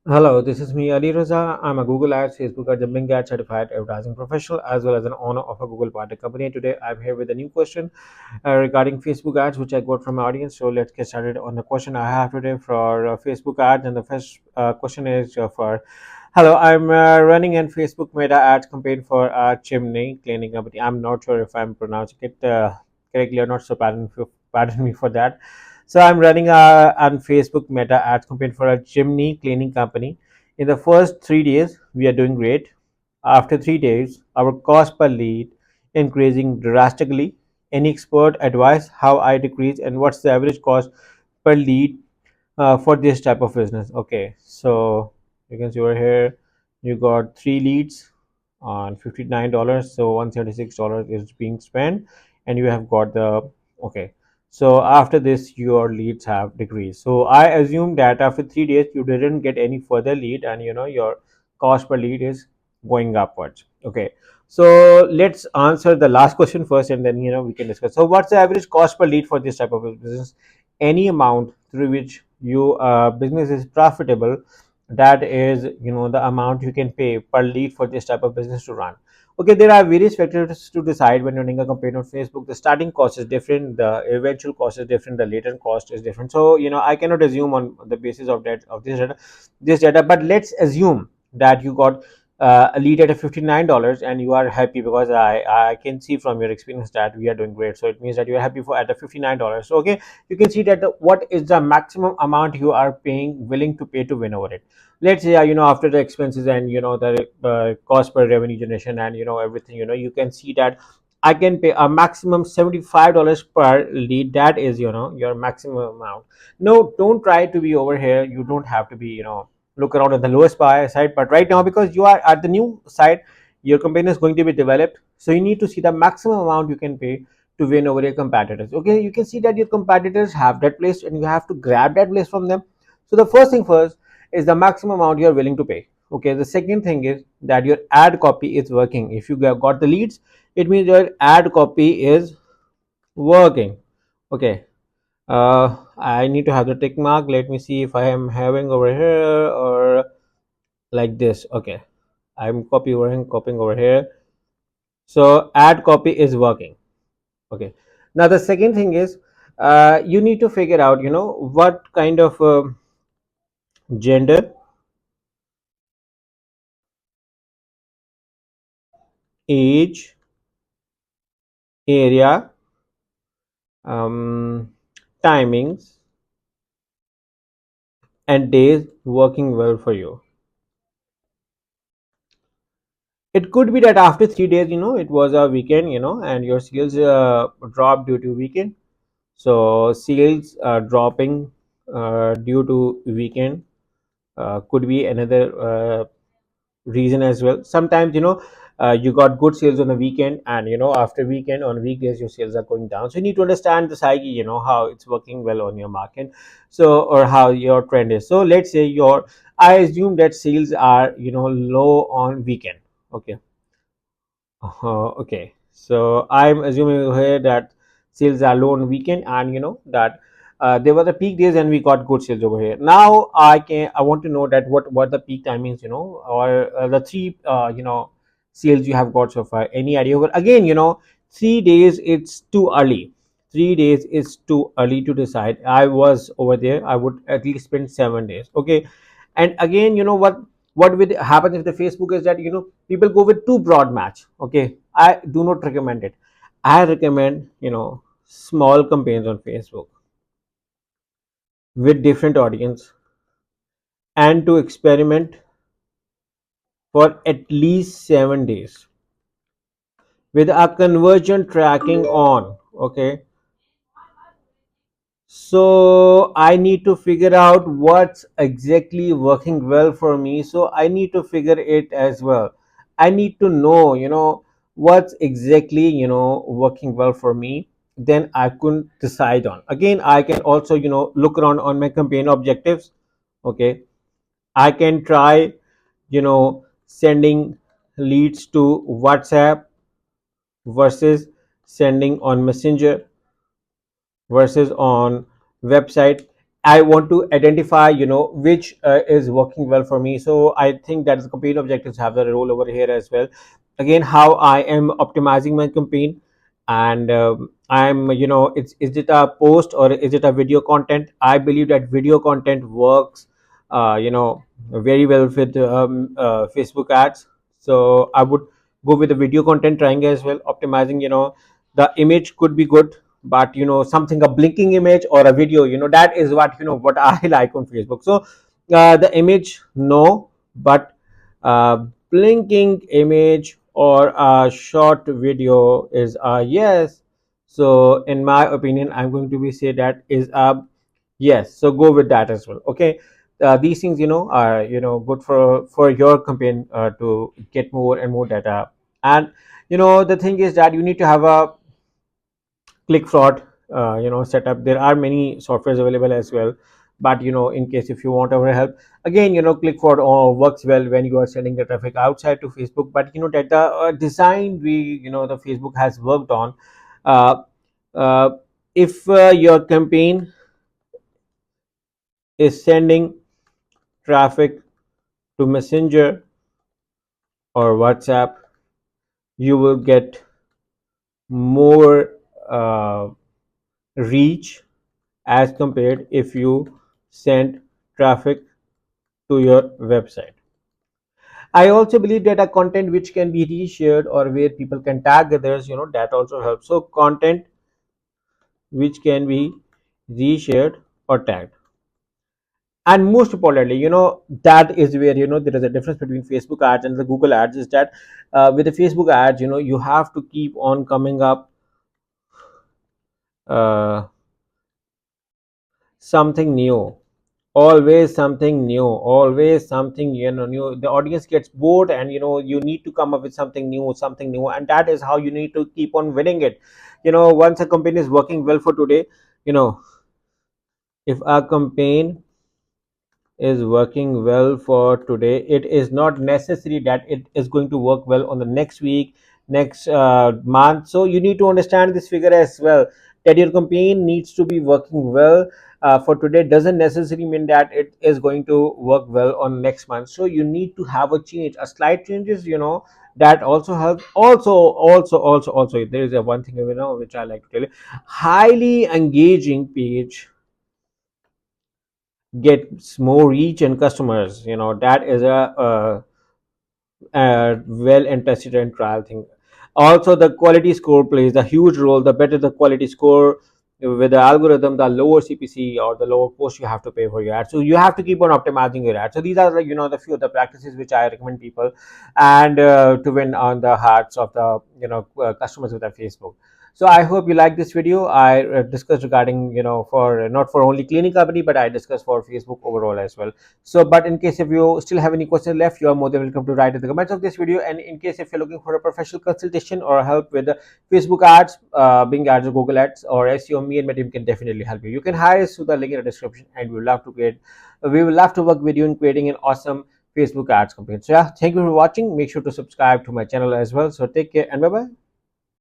Hello, this is me, Ali Raza. I'm a Google Ads, Facebook Ads, and Bing Ads certified advertising professional, as well as an owner of a Google partner company. Today, I'm here with a new question regarding Facebook ads, which I got from my audience. So let's get started on the question I have today for Facebook ads. And the first question is for hello, I'm running an Facebook Meta ads campaign for a chimney cleaning company. I'm not sure if I'm pronouncing it correctly or not, so pardon me for that. So I'm running an Facebook Meta ads campaign for a chimney cleaning company. In the first 3 days, we are doing great. After 3 days, our cost per lead increasing drastically. Any expert advice how I decrease and what's the average cost per lead for this type of business? Okay, so you can see over here you got 3 leads on $59, so $176 is being spent, and you have got the okay. So after this, your leads have decreased. So I assume that after 3 days, you didn't get any further lead, and your cost per lead is going upwards. Okay, so let's answer the last question first, and then we can discuss. So what's the average cost per lead for this type of business? Any amount through which your business is profitable, that is the amount you can pay per lead for this type of business to run. Okay, there are various factors to decide when running a campaign on Facebook. The starting cost is different, the eventual cost is different, the latent cost is different. So I cannot assume on the basis of that of this data, but let's assume that you got a lead at a $59 and you are happy, because I can see from your experience that we are doing great. So it means that you are happy for at a $59. So okay, you can see that what is the maximum amount you are willing to pay to win over it. Let's say after the expenses and the cost per revenue generation and everything, you can see that I can pay a maximum $75 per lead. That is your maximum amount. No, don't try to be over here. You don't have to be look around at the lowest side, but right now, because you are at the new side, your campaign is going to be developed, so you need to see the maximum amount you can pay to win over your competitors. Okay, you can see that your competitors have that place and you have to grab that place from them. So the first thing first is the maximum amount you are willing to pay. Okay, the second thing is that your ad copy is working. If you got the leads, it means your ad copy is working. Okay, I need to have the tick mark. Let me see if I am having over here or like this. Okay, I'm copying over here. So ad copy is working. Okay, now the second thing is you need to figure out what kind of gender, age, area, um, timings, and days working well for you. It could be that after 3 days, it was a weekend, and your sales dropped due to weekend. So sales dropping due to weekend could be another reason as well. Sometimes you got good sales on the weekend, and after weekend on weekdays your sales are going down. So you need to understand the psyche, how it's working well on your market, so or how your trend is. So let's say I assume that sales are low on weekend. Okay. Okay, so I'm assuming here that sales are low on weekend, and that there were the peak days and we got good sales over here. Now I want to know that what the peak timings, or the three sales you have got so far. Any idea? But again, 3 days it's too early. 3 days is too early to decide. I was over there. I would at least spend 7 days. Okay, and again, what will happen if the Facebook is that people go with too broad match. Okay, I do not recommend it. I recommend small campaigns on Facebook with different audience, and to experiment for at least 7 days with a conversion tracking on. Okay, so I need to figure out what's exactly working well for me. So I need to figure it as well. I need to know what's exactly working well for me. Then I could decide on. Again, I can also look around on my campaign objectives. Okay, I can try sending leads to WhatsApp versus sending on Messenger versus on website. I want to identify, which is working well for me. So I think that the campaign objectives have a role over here as well. Again, how I am optimizing my campaign, and I'm, is it a post or is it a video content? I believe that video content works, very well with Facebook ads. So I would go with the video content triangle as well. Optimizing, the image could be good, but something, a blinking image or a video, that is what, what I like on Facebook. So the image, no, but blinking image or a short video is a yes. So in my opinion, I'm going to be say that is a yes. So go with that as well. Okay. These things, are, good for your campaign to get more and more data. And the thing is that you need to have a click fraud setup. There are many softwares available as well, but in case if you want our help, again, click fraud works well when you are sending the traffic outside to Facebook. But that the design we, the Facebook has worked on, uh, uh, if your campaign is sending traffic to Messenger or WhatsApp, you will get more reach as compared if you send traffic to your website. I also believe that a content which can be reshared or where people can tag others, that also helps. So content which can be reshared or tagged. And most importantly, that is where, there is a difference between Facebook ads and the Google ads, is that with the Facebook ads, you have to keep on coming up uh, something new, always something new, always something, new. The audience gets bored, and you need to come up with something new, and that is how you need to keep on winning it. Once a campaign is working well for today, you know if a campaign is working well for today, it is not necessary that it is going to work well on the next week, next month. So you need to understand this figure as well, that your campaign needs to be working well for today doesn't necessarily mean that it is going to work well on next month. So you need to have a change, a slight changes, that also helps. Also there is a one thing, which I like to tell you: highly engaging page gets more reach and customers. That is a well and tested and trial thing. Also, the quality score plays a huge role. The better the quality score with the algorithm, the lower CPC or the lower cost you have to pay for your ad. So you have to keep on optimizing your ad. So these are, like, the few of the practices which I recommend people, and to win on the hearts of the customers with their Facebook. So I hope you like this video. I discussed regarding, for not for only cleaning company, but I discussed for Facebook overall as well. So, but in case if you still have any questions left, you are more than welcome to write in the comments of this video. And in case if you're looking for a professional consultation or help with the Facebook ads, Bing ads or Google ads or SEO, me and my team can definitely help you. You can hire us through the link in the description, and we will love to work with you in creating an awesome Facebook ads campaign. So yeah, thank you for watching. Make sure to subscribe to my channel as well. So take care and bye bye.